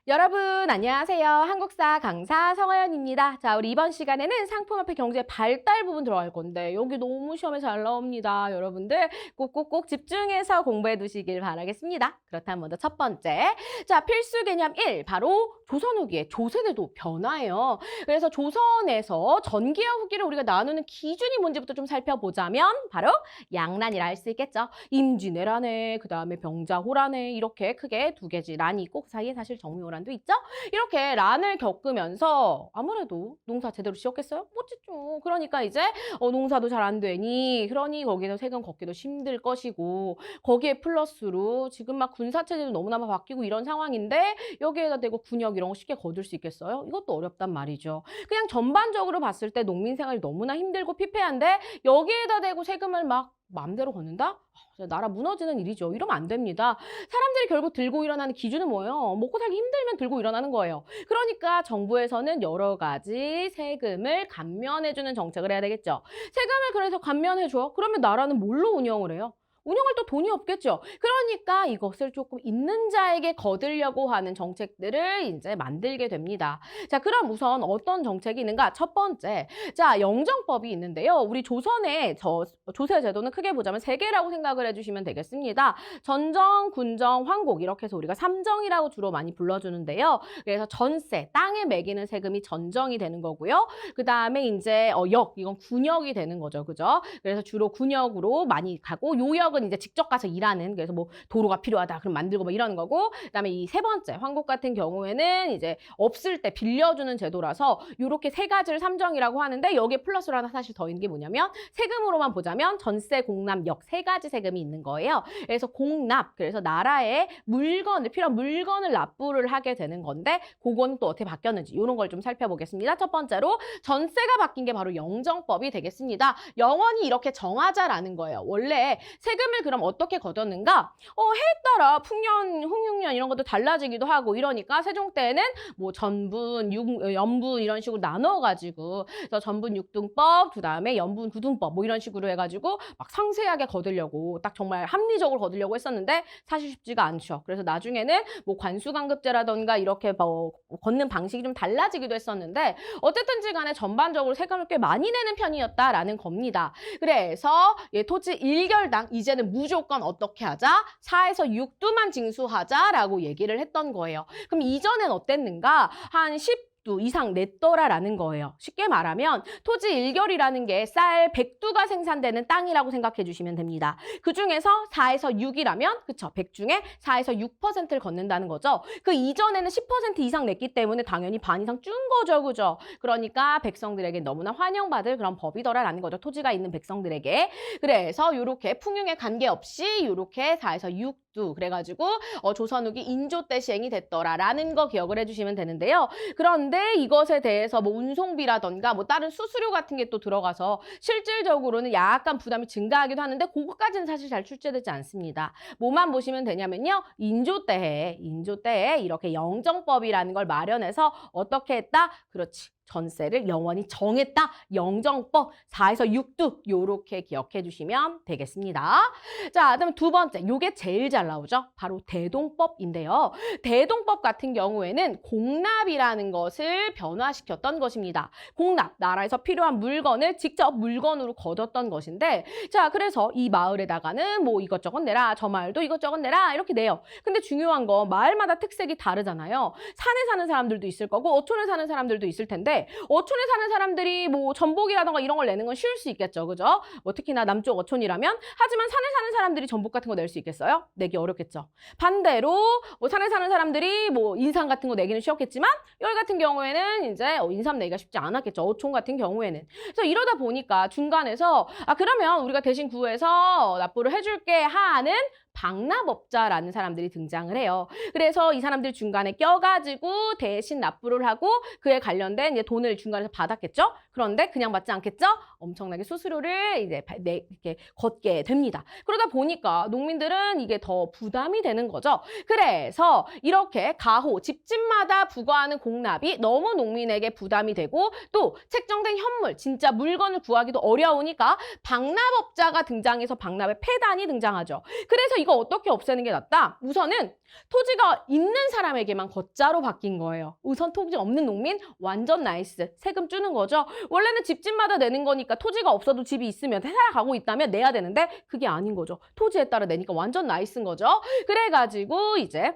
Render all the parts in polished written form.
여러분 안녕하세요. 한국사 강사 성하연입니다. 자, 우리 이번 시간에는 상품화폐 경제 발달 부분 들어갈 건데 여기 너무 시험에 잘 나옵니다. 여러분들 꼭꼭꼭 집중해서 공부해 두시길 바라겠습니다. 그렇다면 먼저 첫 번째. 자, 필수 개념 1. 바로 조선 후기의 조세제도 변화예요. 그래서 조선에서 전기와 후기를 우리가 나누는 기준이 뭔지부터 좀 살펴보자면 바로 양란이라 할 수 있겠죠. 임진왜란에 그다음에 병자호란에 이렇게 크게 두 개지. 란이 있고 그 사이에 사실 정묘란도 있죠. 이렇게 란을 겪으면서 아무래도 농사 제대로 지었겠어요? 못 짓죠. 그러니까 이제 농사도 잘 안 되니 그러니 거기서 세금 걷기도 힘들 것이고 거기에 플러스로 지금 막 군사체제도 너무나 바뀌고 이런 상황인데 여기에다 대고 군역 이런 거 쉽게 거둘 수 있겠어요? 이것도 어렵단 말이죠. 그냥 전반적으로 봤을 때 농민 생활이 너무나 힘들고 피폐한데 여기에다 대고 세금을 막 마음대로 걷는다? 나라 무너지는 일이죠. 이러면 안 됩니다. 사람들이 결국 들고 일어나는 기준은 뭐예요? 먹고 살기 힘들면 들고 일어나는 거예요. 그러니까 정부에서는 여러 가지 세금을 감면해주는 정책을 해야 되겠죠. 세금을 그래서 감면해줘. 그러면 나라는 뭘로 운영을 해요? 운영할 또 돈이 없겠죠. 그러니까 이것을 조금 있는 자에게 거두려고 하는 정책들을 이제 만들게 됩니다. 자, 그럼 우선 어떤 정책이 있는가? 첫 번째, 자, 영정법이 있는데요. 우리 조선의 조세 제도는 크게 보자면 세 개라고 생각을 해주시면 되겠습니다. 전정, 군정, 황곡 이렇게 해서 우리가 삼정이라고 주로 많이 불러주는데요. 그래서 전세, 땅에 매기는 세금이 전정이 되는 거고요. 그 다음에 이제 이건 군역이 되는 거죠, 그죠? 그래서 주로 군역으로 많이 가고 요역은 이제 직접 가서 일하는, 그래서 뭐 도로가 필요하다 그럼 만들고 뭐 이러는 거고, 그다음에 이 세 번째 황곡 같은 경우에는 이제 없을 때 빌려주는 제도라서 요렇게 세 가지를 삼정이라고 하는데 여기에 플러스로 하나 사실 더 있는 게 뭐냐면 세금으로만 보자면 전세, 공납, 역 세 가지 세금이 있는 거예요. 그래서 공납, 그래서 나라에 필요한 물건을 납부를 하게 되는 건데 그건 또 어떻게 바뀌었는지 이런 걸 좀 살펴보겠습니다. 첫 번째로 전세가 바뀐 게 바로 영정법이 되겠습니다. 영원히 이렇게 정하자라는 거예요. 원래 세금을 그럼 어떻게 걷었는가? 해에 따라 풍년, 홍육년 이런 것도 달라지기도 하고 이러니까 세종 때는 뭐 전분, 연분 이런 식으로 나눠가지고 그래서 전분 육등법, 그다음에 연분 구등법 뭐 이런 식으로 해가지고 막 상세하게 거두려고 딱 정말 합리적으로 거두려고 했었는데 사실 쉽지가 않죠. 그래서 나중에는 뭐 관수강급제라던가 이렇게 뭐 걷는 방식이 좀 달라지기도 했었는데 어쨌든지 간에 전반적으로 세금을 꽤 많이 내는 편이었다라는 겁니다. 그래서 토지 1결당 이제는 무조건 어떻게 하자? 4에서 6두만 징수하자라고 얘기를 했던 거예요. 그럼 이전엔 어땠는가? 한 10두 이상 냈더라라는 거예요. 쉽게 말하면 토지 1결이라는 게 쌀 100두가 생산되는 땅이라고 생각해 주시면 됩니다. 그중에서 4에서 6이라면 그쵸? 100 중에 4에서 6%를 걷는다는 거죠. 그 이전에는 10% 이상 냈기 때문에 당연히 반 이상 준 거죠. 그죠? 그러니까 백성들에게 너무나 환영받을 그런 법이더라라는 거죠. 토지가 있는 백성들에게. 그래서 이렇게 풍융에 관계없이 이렇게 4에서 6두 그래가지고 조선 후기 인조 때 시행이 됐더라라는 거 기억을 해주시면 되는데요. 그런데 이것에 대해서 뭐 운송비라던가 뭐 다른 수수료 같은 게 또 들어가서 실질적으로는 약간 부담이 증가하기도 하는데 그것까지는 사실 잘 출제되지 않습니다. 뭐만 보시면 되냐면요. 인조 때에 이렇게 영정법이라는 걸 마련해서 어떻게 했다? 그렇지. 전세를 영원히 정했다. 영정법 4에서 6두 요렇게 기억해 주시면 되겠습니다. 자, 그다음 두 번째. 요게 제일 잘 나오죠. 바로 대동법인데요. 대동법 같은 경우에는 공납이라는 것을 변화시켰던 것입니다. 공납, 나라에서 필요한 물건을 직접 물건으로 거뒀던 것인데 자, 그래서 이 마을에다가는 뭐 이것저것 내라. 저 마을도 이것저것 내라. 이렇게 내요. 근데 중요한 건 마을마다 특색이 다르잖아요. 산에 사는 사람들도 있을 거고 어촌에 사는 사람들도 있을 텐데 어촌에 사는 사람들이 뭐 전복이라던가 이런 걸 내는 건 쉬울 수 있겠죠. 그죠? 뭐 특히나 남쪽 어촌이라면 하지만 산에 사는 사람들이 전복 같은 거 낼 수 있겠어요? 내기 어렵겠죠. 반대로 뭐 산에 사는 사람들이 뭐 인삼 같은 거 내기는 쉬웠겠지만 여기 같은 경우에는 이제 인삼 내기가 쉽지 않았겠죠. 어촌 같은 경우에는. 그래서 이러다 보니까 중간에서 그러면 우리가 대신 구해서 납부를 해줄게 하는 방납업자라는 사람들이 등장을 해요. 그래서 이 사람들 중간에 껴가지고 대신 납부를 하고 그에 관련된 이제 돈을 중간에서 받았겠죠? 그런데 그냥 받지 않겠죠? 엄청나게 수수료를 이제 이렇게 걷게 됩니다. 그러다 보니까 농민들은 이게 더 부담이 되는 거죠. 그래서 이렇게 가호, 집집마다 부과하는 공납이 너무 농민에게 부담이 되고 또 책정된 현물, 진짜 물건을 구하기도 어려우니까 방납업자가 등장해서 방납의 폐단이 등장하죠. 그래서 이거 어떻게 없애는 게 낫다? 우선은 토지가 있는 사람에게만 거짜로 바뀐 거예요. 우선 토지 없는 농민 완전 나이스. 세금 주는 거죠. 원래는 집집마다 내는 거니까 토지가 없어도 집이 있으면 살아가고 있다면 내야 되는데 그게 아닌 거죠. 토지에 따라 내니까 완전 나이스인 거죠. 그래가지고 이제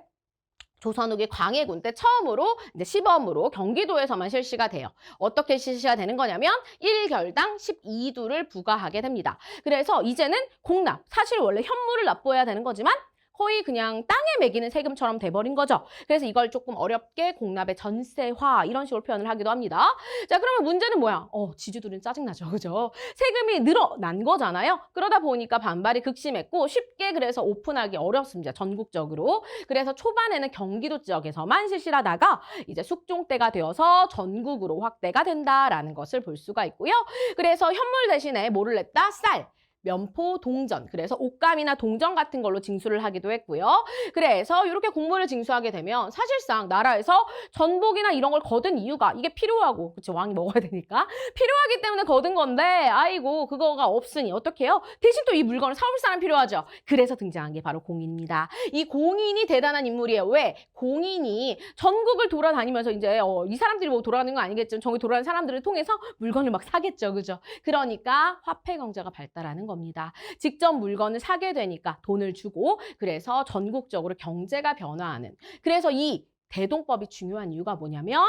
조선 후기 광해군 때 처음으로 이제 시범으로 경기도에서만 실시가 돼요. 어떻게 실시가 되는 거냐면 1결당 12두를 부과하게 됩니다. 그래서 이제는 공납, 사실 원래 현물을 납부해야 되는 거지만 거의 그냥 땅에 매기는 세금처럼 돼버린 거죠. 그래서 이걸 조금 어렵게 공납의 전세화 이런 식으로 표현을 하기도 합니다. 자, 그러면 문제는 뭐야? 지주들은 짜증나죠. 그죠? 세금이 늘어난 거잖아요. 그러다 보니까 반발이 극심했고 쉽게 그래서 오픈하기 어렵습니다. 전국적으로. 그래서 초반에는 경기도 지역에서만 실시하다가 이제 숙종 때가 되어서 전국으로 확대가 된다라는 것을 볼 수가 있고요. 그래서 현물 대신에 뭐를 냈다? 쌀. 면포, 동전, 그래서 옷감이나 동전 같은 걸로 징수를 하기도 했고요. 그래서 이렇게 공물을 징수하게 되면 사실상 나라에서 전복이나 이런 걸 거둔 이유가 이게 필요하고, 그치, 왕이 먹어야 되니까 필요하기 때문에 거둔 건데 아이고 그거가 없으니 어떻게 해요? 대신 또 이 물건을 사올 사람 필요하죠. 그래서 등장한 게 바로 공인입니다. 이 공인이 대단한 인물이에요. 왜? 공인이 전국을 돌아다니면서 이제 이 사람들이 뭐 돌아가는 건 아니겠지만 전국 돌아다니는 사람들을 통해서 물건을 막 사겠죠. 그죠? 그러니까 화폐 경제가 발달하는 겁니다. 직접 물건을 사게 되니까 돈을 주고 그래서 전국적으로 경제가 변화하는. 그래서 이 대동법이 중요한 이유가 뭐냐면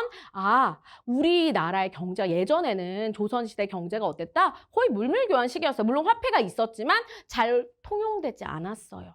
우리나라의 경제가 예전에는 조선시대 경제가 어땠다? 거의 물물교환 시기였어요. 물론 화폐가 있었지만 잘 통용되지 않았어요.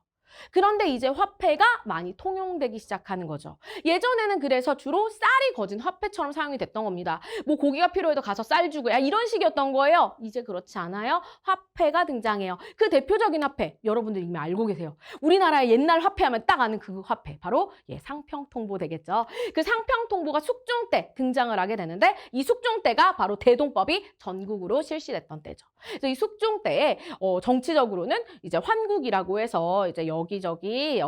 그런데 이제 화폐가 많이 통용되기 시작하는 거죠. 예전에는 그래서 주로 쌀이 거진 화폐처럼 사용이 됐던 겁니다. 뭐 고기가 필요해도 가서 쌀 주고 이런 식이었던 거예요. 이제 그렇지 않아요. 화폐가 등장해요. 그 대표적인 화폐 여러분들이 이미 알고 계세요. 우리나라의 옛날 화폐하면 딱 아는 그 화폐 바로 상평통보 되겠죠. 그 상평통보가 숙종 때 등장을 하게 되는데 이 숙종 때가 바로 대동법이 전국으로 실시됐던 때죠. 그래서 이 숙종 때에 정치적으로는 이제 환국이라고 해서 이제 여기저기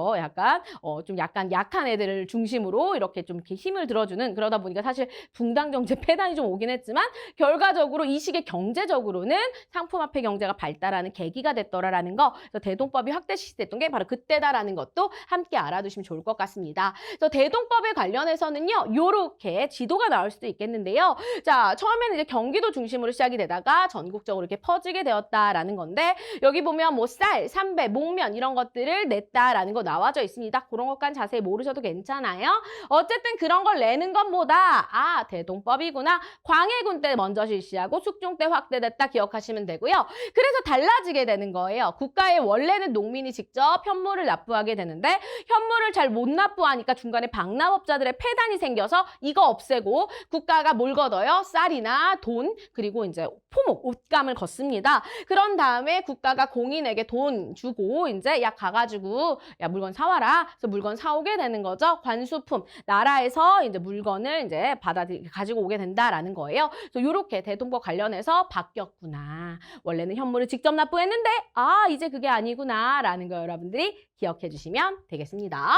좀 약간 약한 애들을 중심으로 이렇게 좀 이렇게 힘을 들어주는, 그러다 보니까 사실 붕당 정책 폐단이 좀 오긴 했지만 결과적으로 이 시기에 경제적으로는 상품화폐 경제가 발달하는 계기가 됐더라라는 거. 그래서 대동법이 확대 실시됐던 게 바로 그때다라는 것도 함께 알아두시면 좋을 것 같습니다. 그래서 대동법에 관련해서는요, 요렇게 지도가 나올 수도 있겠는데요. 자, 처음에는 이제 경기도 중심으로 시작이 되다가 전국적으로 이렇게 퍼지게 되었다라는 건데, 여기 보면 뭐 쌀, 삼배, 목면 이런 것들을 냈다라는 거 나와져 있습니다. 그런 것까지 자세히 모르셔도 괜찮아요. 어쨌든 그런 걸 내는 것보다 대동법이구나. 광해군 때 먼저 실시하고 숙종 때 확대됐다 기억하시면 되고요. 그래서 달라지게 되는 거예요. 국가에 원래는 농민이 직접 현물을 납부하게 되는데 현물을 잘 못 납부하니까 중간에 방납업자들의 폐단이 생겨서 이거 없애고 국가가 뭘 걷어요? 쌀이나 돈, 그리고 이제 포목, 옷감을 걷습니다. 그런 다음에 국가가 공인에게 돈 주고 이제 가가지고 물건 사와라. 그래서 물건 사오게 되는 거죠. 관수품. 나라에서 이제 물건을 이제 가지고 오게 된다라는 거예요. 그래서 이렇게 대동법 관련해서 바뀌었구나. 원래는 현물을 직접 납부했는데 이제 그게 아니구나라는 거 여러분들이 기억해 주시면 되겠습니다.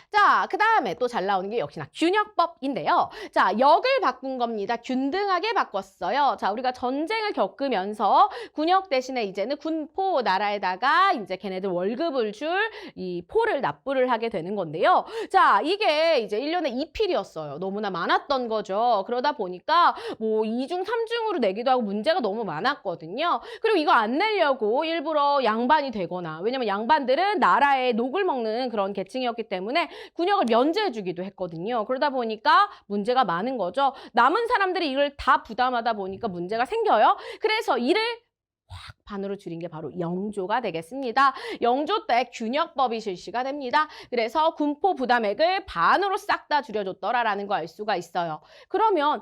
자, 그 다음에 또 잘 나오는 게 역시나 균역법인데요. 자, 역을 바꾼 겁니다. 균등하게 바꿨어요. 자, 우리가 전쟁을 겪으면서 군역 대신에 이제는 군포 나라에다가 이제 걔네들 월급을 줄 이 포를 납부를 하게 되는 건데요. 자, 이게 이제 1년에 2필이었어요. 너무나 많았던 거죠. 그러다 보니까 뭐 2중, 3중으로 내기도 하고 문제가 너무 많았거든요. 그리고 이거 안 내려고 일부러 양반이 되거나, 왜냐면 양반들은 나라의 녹을 먹는 그런 계층이었기 때문에 군역을 면제해주기도 했거든요. 그러다 보니까 문제가 많은 거죠. 남은 사람들이 이걸 다 부담하다 보니까 문제가 생겨요. 그래서 이를 확 반으로 줄인 게 바로 영조가 되겠습니다. 영조 때 균역법이 실시가 됩니다. 그래서 군포 부담액을 반으로 싹 다 줄여줬더라라는 거 알 수가 있어요. 그러면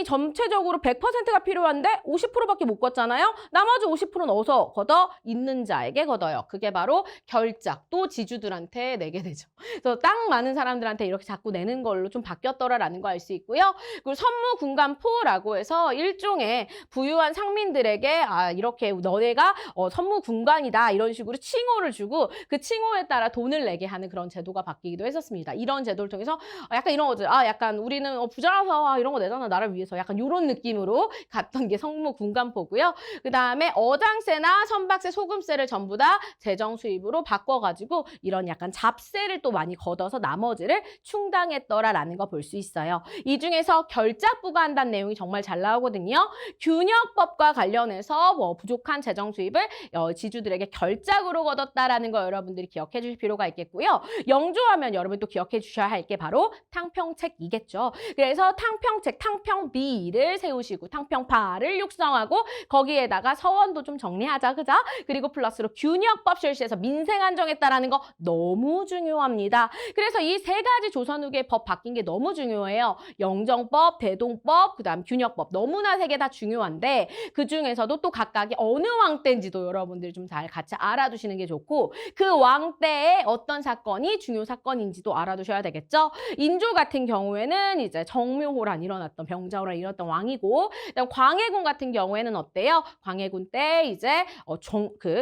전체적으로 100%가 필요한데 50%밖에 못 걷잖아요. 나머지 50% 넣어서 걷어 있는 자에게 걷어요. 그게 바로 결작, 또 지주들한테 내게 되죠. 그래서 땅 많은 사람들한테 이렇게 자꾸 내는 걸로 좀 바뀌었더라라는 거 알 수 있고요. 그리고 선무군간포라고 해서 일종의 부유한 상민들에게 이렇게 이렇게 너네가 선무군관이다 이런 식으로 칭호를 주고 그 칭호에 따라 돈을 내게 하는 그런 제도가 바뀌기도 했었습니다. 이런 제도를 통해서 약간 이런 거죠. 약간 우리는 부자라서 이런 거 내잖아 나를 위해서 약간 이런 느낌으로 갔던 게 선무군관포고요. 그다음에 어장세나 선박세, 소금세를 전부 다 재정 수입으로 바꿔가지고 이런 약간 잡세를 또 많이 걷어서 나머지를 충당했더라라는 거 볼 수 있어요. 이 중에서 결작부가 한다는 내용이 정말 잘 나오거든요. 균역법과 관련해서 뭐 부족한 재정 수입을 지주들에게 결작으로 걷었다라는 거 여러분들이 기억해 주실 필요가 있겠고요. 영조하면 여러분 또 기억해 주셔야 할 게 바로 탕평책이겠죠. 그래서 탕평책, 탕평비를 세우시고 탕평파를 육성하고 거기에다가 서원도 좀 정리하자, 그죠? 그리고 플러스로 균역법 실시해서 민생 안정했다라는 거 너무 중요합니다. 그래서 이 세 가지 조선 후기의 법 바뀐 게 너무 중요해요. 영정법, 대동법, 그다음 균역법 너무나 세 개 다 중요한데 그 중에서도 또 각각이 어느 왕 때인지도 여러분들이 좀 잘 같이 알아두시는 게 좋고 그 왕 때에 어떤 사건이 중요 사건인지도 알아두셔야 되겠죠. 인조 같은 경우에는 이제 정묘호란 일어났던 병자호란 일어났던 왕이고 그다음 광해군 같은 경우에는 어때요? 광해군 때 이제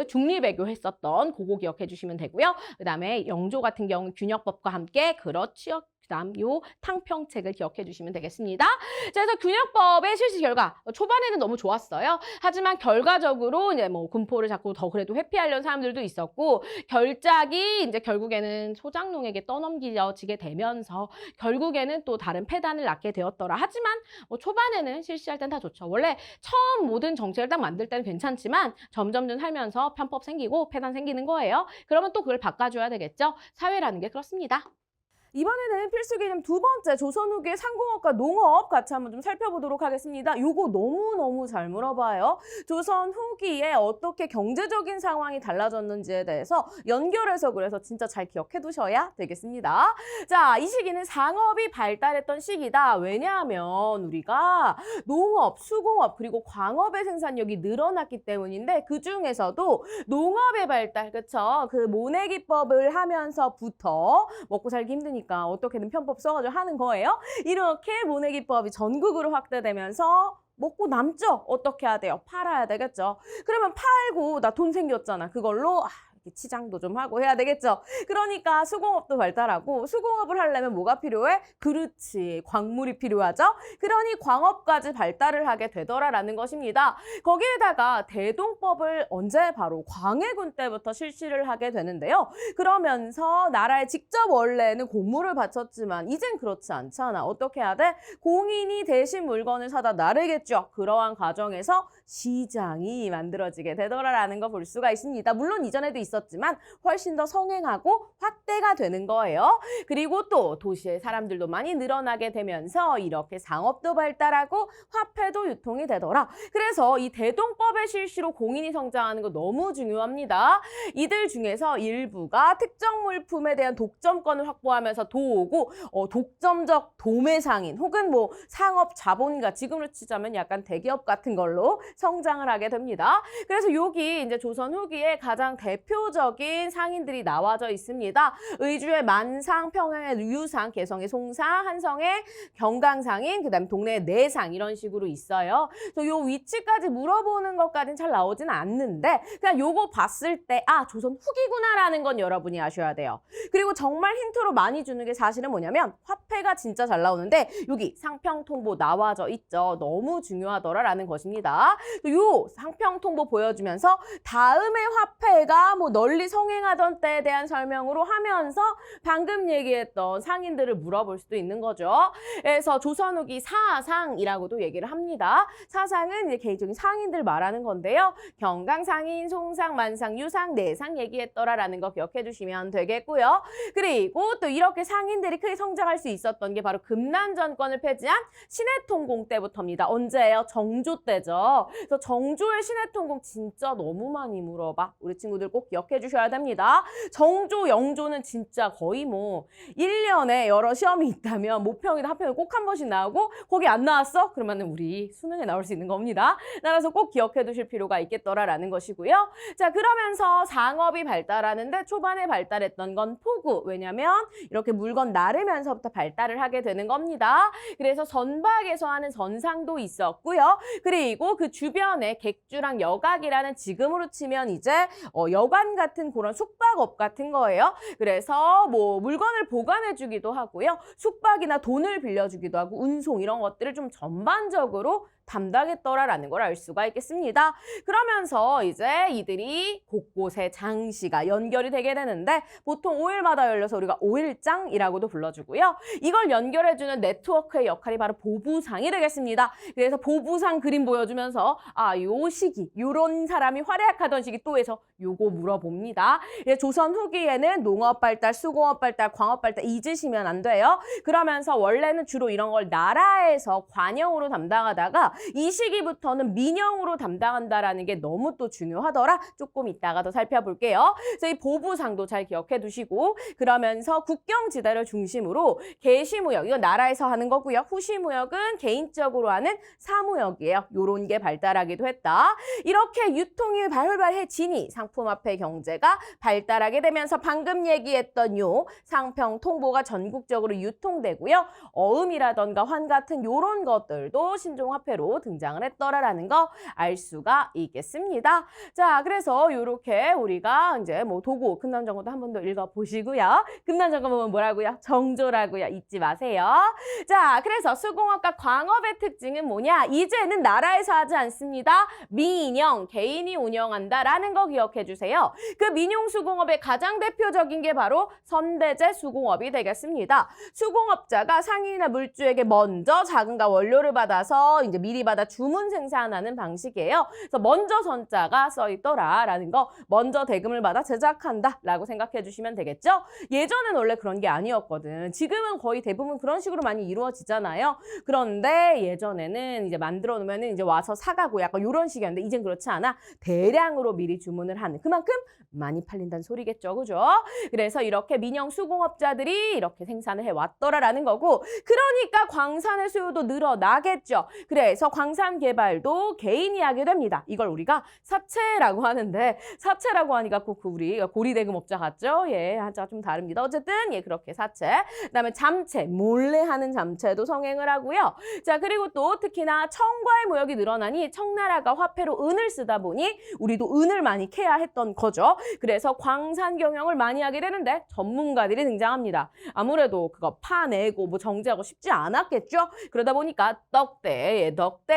중리배교 했었던 그거 기억해 주시면 되고요. 그다음에 영조 같은 경우는 균역법과 함께 그렇지요. 그다음 요 탕평책을 기억해 주시면 되겠습니다. 자, 그래서 균역법의 실시 결과 초반에는 너무 좋았어요. 하지만 결과적으로 이제 뭐 군포를 자꾸 더 그래도 회피하려는 사람들도 있었고 결작이 이제 결국에는 소장농에게 떠넘겨지게 되면서 결국에는 또 다른 폐단을 낳게 되었더라. 하지만 뭐 초반에는 실시할 땐 다 좋죠. 원래 처음 모든 정책을 딱 만들 때는 괜찮지만 점점점 살면서 편법 생기고 폐단 생기는 거예요. 그러면 또 그걸 바꿔줘야 되겠죠. 사회라는 게 그렇습니다. 이번에는 필수 개념 두 번째, 조선 후기의 상공업과 농업 같이 한번 좀 살펴보도록 하겠습니다. 요거 너무너무 잘 물어봐요. 조선 후기에 어떻게 경제적인 상황이 달라졌는지에 대해서 연결해서 그래서 진짜 잘 기억해 두셔야 되겠습니다. 자, 이 시기는 상업이 발달했던 시기다. 왜냐하면 우리가 농업, 수공업, 그리고 광업의 생산력이 늘어났기 때문인데 그 중에서도 농업의 발달, 그쵸? 그 모내기법을 하면서부터 먹고 살기 힘드니까 어떻게든 편법 써가지고 하는 거예요. 이렇게 모내기법이 전국으로 확대되면서 먹고 남죠? 어떻게 해야 돼요? 팔아야 되겠죠? 그러면 팔고 나 돈 생겼잖아. 그걸로 치장도 좀 하고 해야 되겠죠. 그러니까 수공업도 발달하고 수공업을 하려면 뭐가 필요해? 그렇지, 광물이 필요하죠. 그러니 광업까지 발달을 하게 되더라라는 것입니다. 거기에다가 대동법을 언제? 바로 광해군 때부터 실시를 하게 되는데요. 그러면서 나라에 직접 원래는 공물을 바쳤지만 이젠 그렇지 않잖아. 어떻게 해야 돼? 공인이 대신 물건을 사다 나르겠죠. 그러한 과정에서 시장이 만들어지게 되더라라는 거 볼 수가 있습니다. 물론 이전에도 있었지만 훨씬 더 성행하고 확대가 되는 거예요. 그리고 또 도시의 사람들도 많이 늘어나게 되면서 이렇게 상업도 발달하고 화폐도 유통이 되더라. 그래서 이 대동법의 실시로 공인이 성장하는 거 너무 중요합니다. 이들 중에서 일부가 특정 물품에 대한 독점권을 확보하면서 도오고 독점적 도매상인 혹은 뭐 상업 자본가, 지금으로 치자면 약간 대기업 같은 걸로 성장을 하게 됩니다. 그래서 여기 이제 조선 후기에 가장 대표적인 상인들이 나와져 있습니다. 의주의 만상, 평양의 유상, 개성의 송상, 한성의 경강상인, 그다음 동네의 내상 이런 식으로 있어요. 그래서 요 위치까지 물어보는 것까지는 잘 나오진 않는데 그냥 요거 봤을 때 조선 후기구나라는 건 여러분이 아셔야 돼요. 그리고 정말 힌트로 많이 주는 게 사실은 뭐냐면 화폐가 진짜 잘 나오는데 여기 상평통보 나와져 있죠. 너무 중요하더라라는 것입니다. 요 상평통보 보여주면서 다음의 화폐가 뭐 널리 성행하던 때에 대한 설명으로 하면서 방금 얘기했던 상인들을 물어볼 수도 있는 거죠. 그래서 조선 후기 사상이라고도 얘기를 합니다. 사상은 이제 개인적인 상인들 말하는 건데요. 경강상인, 송상, 만상, 유상, 내상 얘기했더라라는 거 기억해 주시면 되겠고요. 그리고 또 이렇게 상인들이 크게 성장할 수 있었던 게 바로 금난정권을 폐지한 신해통공 때부터입니다. 언제예요? 정조 때죠. 그래서 정조의 신해통공 진짜 너무 많이 물어봐. 우리 친구들 꼭 기억해 주셔야 됩니다. 정조, 영조는 진짜 거의 뭐 1년에 여러 시험이 있다면 모평이나 합평이 꼭 한 번씩 나오고 거기 안 나왔어? 그러면 우리 수능에 나올 수 있는 겁니다. 따라서 꼭 기억해 두실 필요가 있겠더라라는 것이고요. 자, 그러면서 상업이 발달하는데 초반에 발달했던 건 포구. 왜냐면 이렇게 물건 나르면서부터 발달을 하게 되는 겁니다. 그래서 선박에서 하는 선상도 있었고요. 그리고 그 주변에 객주랑 여각이라는 지금으로 치면 이제 여관 같은 그런 숙박업 같은 거예요. 그래서 뭐 물건을 보관해주기도 하고요. 숙박이나 돈을 빌려주기도 하고 운송 이런 것들을 좀 전반적으로 담당했더라라는 걸 알 수가 있겠습니다. 그러면서 이제 이들이 곳곳에 장시가 연결이 되게 되는데 보통 5일마다 열려서 우리가 5일장이라고도 불러주고요. 이걸 연결해주는 네트워크의 역할이 바로 보부상이 되겠습니다. 그래서 보부상 그림 보여주면서 요 시기, 요런 사람이 활약하던 시기 또 해서 요거 물어봅니다. 조선 후기에는 농업 발달, 수공업 발달, 광업 발달 잊으시면 안 돼요. 그러면서 원래는 주로 이런 걸 나라에서 관영으로 담당하다가 이 시기부터는 민영으로 담당한다라는 게 너무 또 중요하더라. 조금 이따가 더 살펴볼게요. 그래서 이 보부상도 잘 기억해 두시고 그러면서 국경지대를 중심으로 개시무역, 이건 나라에서 하는 거고요. 후시무역은 개인적으로 하는 사무역이에요. 요런 게 발달하기도 했다. 이렇게 유통이 활발해지니 상품화폐 경제가 발달하게 되면서 방금 얘기했던 요 상평 통보가 전국적으로 유통되고요. 어음이라던가 환 같은 요런 것들도 신종화폐로 등장을 했더라라는 거 알 수가 있겠습니다. 자, 그래서 요렇게 우리가 이제 뭐 도구, 금남정거도 한 번 더 읽어보시고요. 금남정거는 뭐라고요? 정조라고요. 잊지 마세요. 자, 그래서 수공업과 광업의 특징은 뭐냐? 이제는 나라에서 하지 않습니다. 민영, 개인이 운영한다라는 거 기억해 주세요. 그 민용수공업의 가장 대표적인 게 바로 선대제 수공업이 되겠습니다. 수공업자가 상인이나 물주에게 먼저 자금과 원료를 받아서 이제 미리 받아 주문 생산하는 방식이에요. 그래서 먼저 선자가 써 있더라라는 거, 먼저 대금을 받아 제작한다라고 생각해 주시면 되겠죠? 예전엔 원래 그런 게 아니었거든. 지금은 거의 대부분 그런 식으로 많이 이루어지잖아요. 그런데 예전에는 이제 만들어 놓으면 이제 와서 사가고 약간 이런 식이었는데 이젠 그렇지 않아. 대량으로 미리 주문을 하는 그만큼 많이 팔린다는 소리겠죠. 그죠? 그래서 이렇게 민영 수공업자들이 이렇게 생산을 해왔더라라는 거고 그러니까 광산의 수요도 늘어나겠죠. 그래서 광산 개발도 개인이 하게 됩니다. 이걸 우리가 사채라고 하는데 사채라고 하니까 꼭 우리 고리대금업자 같죠? 예, 한자가 좀 다릅니다. 어쨌든 예, 그렇게 사채. 그다음에 잠채, 몰래 하는 잠채도 성행을 하고요. 자, 그리고 또 특히나 청과의 무역이 늘어나니 청나라가 화폐로 은을 쓰다 보니 우리도 은을 많이 캐야 했던 거죠. 그래서 광산 경영을 많이 하게 되는데 전문가들이 등장합니다. 아무래도 그거 파내고 뭐 정제하고 쉽지 않았겠죠. 그러다 보니까 덕대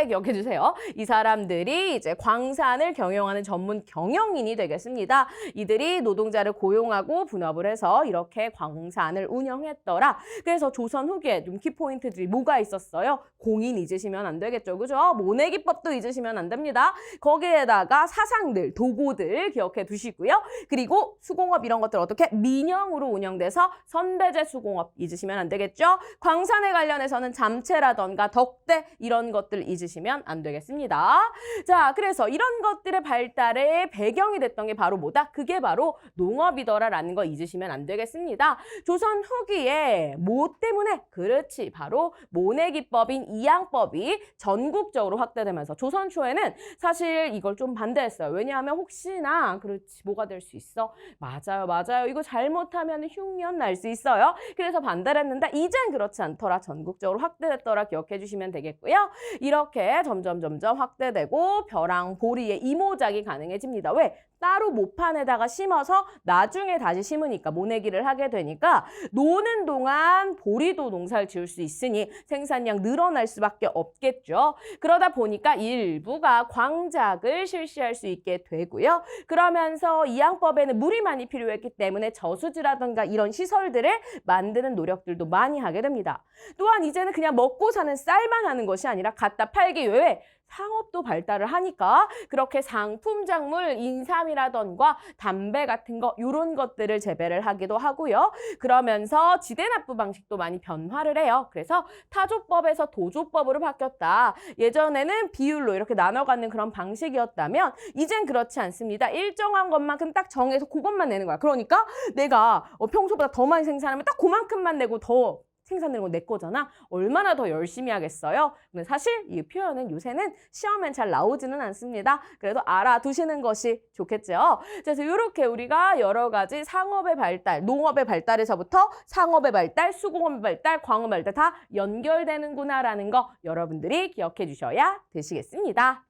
기억해 주세요. 이 사람들이 이제 광산을 경영하는 전문 경영인이 되겠습니다. 이들이 노동자를 고용하고 분업을 해서 이렇게 광산을 운영했더라. 그래서 조선 후기에 좀 키포인트들이 뭐가 있었어요? 공인 잊으시면 안 되겠죠. 그죠? 모내기법도 잊으시면 안 됩니다. 거기에다가 사상들, 도고들 기억해 두시고요. 그리고 수공업 이런 것들 어떻게? 민영으로 운영돼서 선대제 수공업 잊으시면 안 되겠죠. 광산에 관련해서는 잠채라던가 덕대 이런 것들 잊으시면 안 되겠습니다. 자, 그래서 이런 것들의 발달의 배경이 됐던 게 바로 뭐다? 그게 바로 농업이더라라는 거 잊으시면 안 되겠습니다. 조선 후기에 뭐 때문에? 그렇지, 바로 모내기법인 이양법이 전국적으로 확대되면서 조선 초에는 사실 이걸 좀 반대했어요. 왜냐하면 혹시나 그렇지 뭐가 될 수 있어? 맞아요. 이거 잘못하면 흉년 날 수 있어요. 그래서 반대를 했는데 이젠 그렇지 않더라. 전국적으로 확대됐더라. 기억해 주시면 되겠고요. 이렇게 점점 확대되고 벼랑, 보리의 이모작이 가능해집니다. 왜? 따로 모판에다가 심어서 나중에 다시 심으니까 모내기를 하게 되니까 노는 동안 보리도 농사를 지을 수 있으니 생산량 늘어날 수밖에 없겠죠. 그러다 보니까 일부가 광작을 실시할 수 있게 되고요. 그러면서 이양법에는 물이 많이 필요했기 때문에 저수지라든가 이런 시설들을 만드는 노력들도 많이 하게 됩니다. 또한 이제는 그냥 먹고 사는 쌀만 하는 것이 아니라 갖다 팔기 외에 상업도 발달을 하니까 그렇게 상품 작물, 인삼이라던가 담배 같은 거 이런 것들을 재배를 하기도 하고요. 그러면서 지대납부 방식도 많이 변화를 해요. 그래서 타조법에서 도조법으로 바뀌었다. 예전에는 비율로 이렇게 나눠 갖는 그런 방식이었다면 이젠 그렇지 않습니다. 일정한 것만큼 딱 정해서 그것만 내는 거야. 그러니까 내가 평소보다 더 많이 생산하면 딱 그만큼만 내고 더 생산되는 건 내 거잖아. 얼마나 더 열심히 하겠어요? 근데 사실 이 표현은 요새는 시험엔 잘 나오지는 않습니다. 그래도 알아두시는 것이 좋겠죠. 그래서 이렇게 우리가 여러 가지 상업의 발달, 농업의 발달에서부터 상업의 발달, 수공업의 발달, 광업의 발달 다 연결되는구나라는 거 여러분들이 기억해 주셔야 되시겠습니다.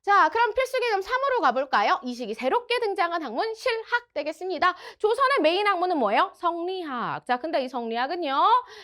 자, 그럼 필수 개념 3으로 가볼까요? 이 시기 새롭게 등장한 학문 실학 되겠습니다. 조선의 메인 학문은 뭐예요? 성리학. 자, 근데 이 성리학은요,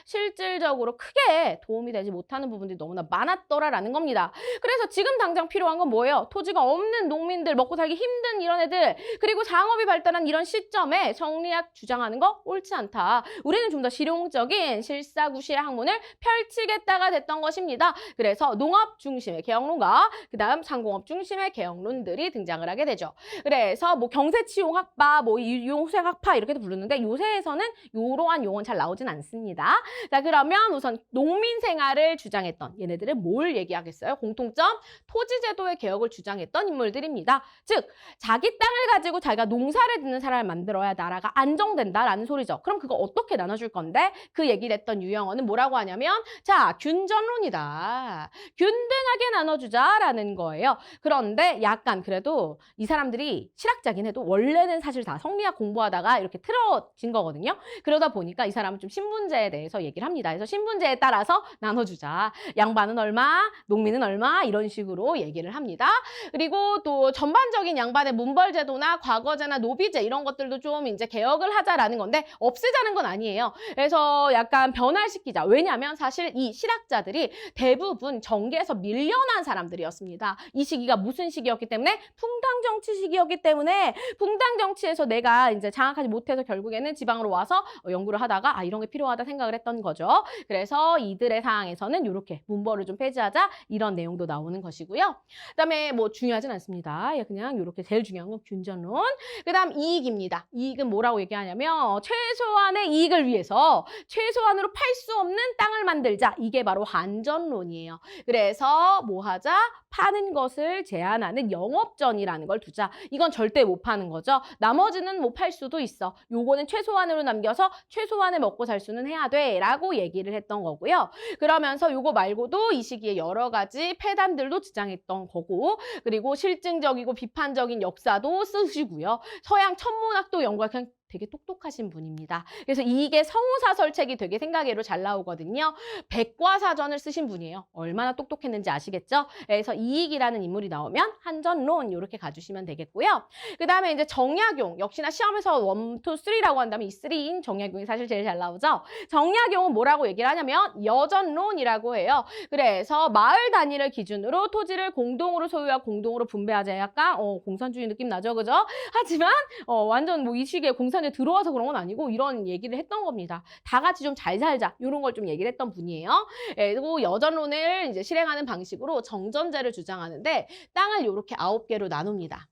실질적으로 크게 도움이 되지 못하는 부분들이 너무나 많았더라라는 겁니다. 그래서 지금 당장 필요한 건 뭐예요? 토지가 없는 농민들, 먹고 살기 힘든 이런 애들, 그리고 상업이 발달한 이런 시점에 성리학 주장하는 거 옳지 않다. 우리는 좀 더 실용적인 실사구시의 학문을 펼치겠다가 됐던 것입니다. 그래서 농업 중심의 개혁론과 그 다음 상공업 중심의 개혁론들이 등장을 하게 되죠. 그래서 뭐 경세치용학파, 뭐 유용수행학파 이렇게도 부르는데 요새에서는 이러한 용어는 잘 나오진 않습니다. 자, 그러면 우선 농민 생활을 주장했던 얘네들은 뭘 얘기하겠어요? 공통점, 토지제도의 개혁을 주장했던 인물들입니다. 즉, 자기 땅을 가지고 자기가 농사를 짓는 사람을 만들어야 나라가 안정된다라는 소리죠. 그럼 그거 어떻게 나눠줄 건데? 그 얘기를 했던 유영어는 뭐라고 하냐면, 자, 균전론이다. 균등하게 나눠주자라는 거예요. 그런데 약간 그래도 이 사람들이 실학자긴 해도 원래는 사실 다 성리학 공부하다가 이렇게 틀어진 거거든요. 그러다 보니까 이 사람은 좀 신분제에 대해서 얘기를 합니다. 그래서 신분제에 따라서 나눠주자. 양반은 얼마, 농민은 얼마 이런 식으로 얘기를 합니다. 그리고 또 전반적인 양반의 문벌제도나 과거제나 노비제 이런 것들도 좀 이제 개혁을 하자라는 건데 없애자는 건 아니에요. 그래서 약간 변화시키자. 왜냐하면 사실 이 실학자들이 대부분 정계에서 밀려난 사람들이었습니다. 이 시기가 무슨 시기였기 때문에? 풍당 정치 시기였기 때문에 풍당 정치에서 내가 이제 장악하지 못해서 결국에는 지방으로 와서 연구를 하다가 이런 게 필요하다 생각을 했던 거죠. 그래서 이들의 사항에서는 이렇게 문벌을 좀 폐지하자 이런 내용도 나오는 것이고요. 그다음에 뭐 중요하진 않습니다. 그냥 이렇게 제일 중요한 건 균전론. 그다음 이익입니다. 이익은 뭐라고 얘기하냐면 최소한의 이익을 위해서 최소한으로 팔 수 없는 땅을 만들자. 이게 바로 한전론이에요. 그래서 뭐 하자? 파는 것을 제한하는 영업전이라는 걸 두자. 이건 절대 못 파는 거죠. 나머지는 뭐 팔 수도 있어. 요거는 최소한으로 남겨서 최소한을 먹고 살 수는 해야 돼 라고 얘기를 했던 거고요. 그러면서 요거 말고도 이 시기에 여러 가지 폐단들도 주장했던 거고 그리고 실증적이고 비판적인 역사도 쓰시고요. 서양 천문학도 연구할 그냥 되게 똑똑하신 분입니다. 그래서 이게 성우사설책이 되게 생각외로 잘 나오거든요. 백과사전을 쓰신 분이에요. 얼마나 똑똑했는지 아시겠죠? 그래서 이익이라는 인물이 나오면 한전론 이렇게 가주시면 되겠고요. 그 다음에 이제 정약용, 역시나 시험에서 1, 2, 3라고 한다면 이 3인 정약용이 사실 제일 잘 나오죠. 정약용은 뭐라고 얘기를 하냐면 여전론이라고 해요. 그래서 마을 단위를 기준으로 토지를 공동으로 소유하고 공동으로 분배하자. 약간 공산주의 느낌 나죠, 그죠? 하지만 완전 뭐 이 시기에 공산주의 들어와서 그런 건 아니고 이런 얘기를 했던 겁니다. 다 같이 좀 잘 살자 이런 걸 좀 얘기를 했던 분이에요. 그리고 여전론을 이제 실행하는 방식으로 정전제를 주장하는데 땅을 이렇게 9개로 나눕니다.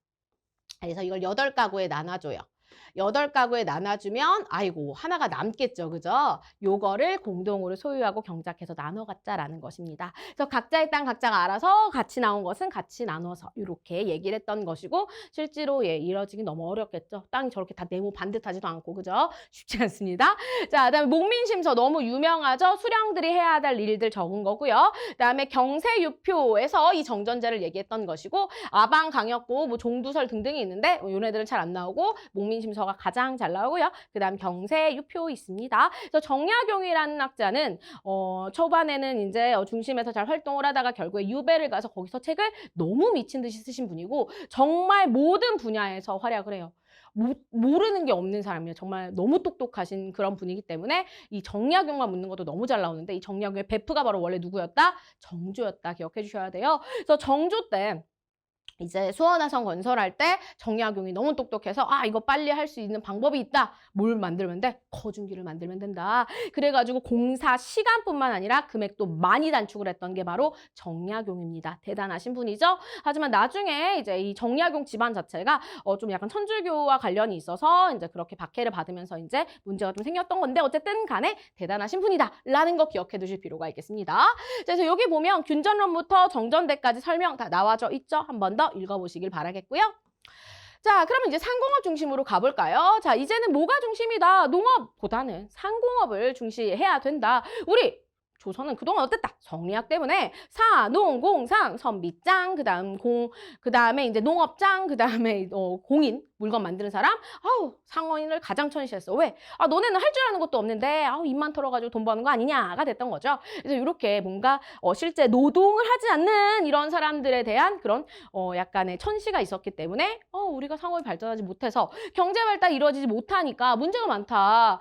그래서 이걸 8가구에 나눠줘요. 8가구에 나눠주면 아이고 하나가 남겠죠. 그죠? 요거를 공동으로 소유하고 경작해서 나눠 갖자라는 것입니다. 그래서 각자의 땅 각자가 알아서 같이 나온 것은 같이 나눠서 이렇게 얘기를 했던 것이고 실제로 이뤄지기 너무 어렵겠죠. 땅이 저렇게 다 네모 반듯하지도 않고 그죠? 쉽지 않습니다. 자, 그다음에 목민심서 너무 유명하죠. 수령들이 해야 될 일들 적은 거고요. 그다음에 경세유표에서 이 정전제를 얘기했던 것이고 아방강역고 뭐 종두설 등등이 있는데 요네들은 잘 안 나오고 목민심서 가 가장 잘 나오고요. 그 다음 경세유표 있습니다. 그래서 정약용이라는 학자는 초반에는 이제 중심에서 잘 활동을 하다가 결국에 유배를 가서 거기서 책을 너무 미친 듯이 쓰신 분이고 정말 모든 분야에서 활약을 해요. 모르는 게 없는 사람이에요. 정말 너무 똑똑하신 그런 분이기 때문에 이 정약용만 묻는 것도 너무 잘 나오는데 이 정약용의 베프가 바로 원래 누구였다? 정조였다. 기억해 주셔야 돼요. 그래서 정조 때 이제 수원화성 건설할 때 정약용이 너무 똑똑해서 이거 빨리 할 수 있는 방법이 있다. 뭘 만들면 돼? 거중기를 만들면 된다. 그래가지고 공사 시간뿐만 아니라 금액도 많이 단축을 했던 게 바로 정약용입니다. 대단하신 분이죠. 하지만 나중에 이제 이 정약용 집안 자체가 좀 약간 천주교와 관련이 있어서 이제 그렇게 박해를 받으면서 이제 문제가 좀 생겼던 건데 어쨌든 간에 대단하신 분이다라는 거 기억해 두실 필요가 있겠습니다. 그래서 여기 보면 균전론부터 정전대까지 설명 다 나와져 있죠. 한 번 더 읽어보시길 바라겠고요. 자, 그러면 이제 상공업 중심으로 가볼까요? 자, 이제는 뭐가 중심이다? 농업보다는 상공업을 중시해야 된다. 우리 조선은 그동안 어땠다? 성리학 때문에 사, 농, 공, 상, 선비장, 그다음에 이제 농업장, 그다음에 공인 물건 만드는 사람, 아우, 상원을 가장 천시했어. 왜? 아, 너네는 할 줄 아는 것도 없는데, 아우, 입만 털어가지고 돈 버는 거 아니냐가 됐던 거죠. 그래서 이렇게 뭔가 실제 노동을 하지 않는 이런 사람들에 대한 그런 약간의 천시가 있었기 때문에 우리가 상원이 발전하지 못해서 경제 발달이 이루어지지 못하니까 문제가 많다.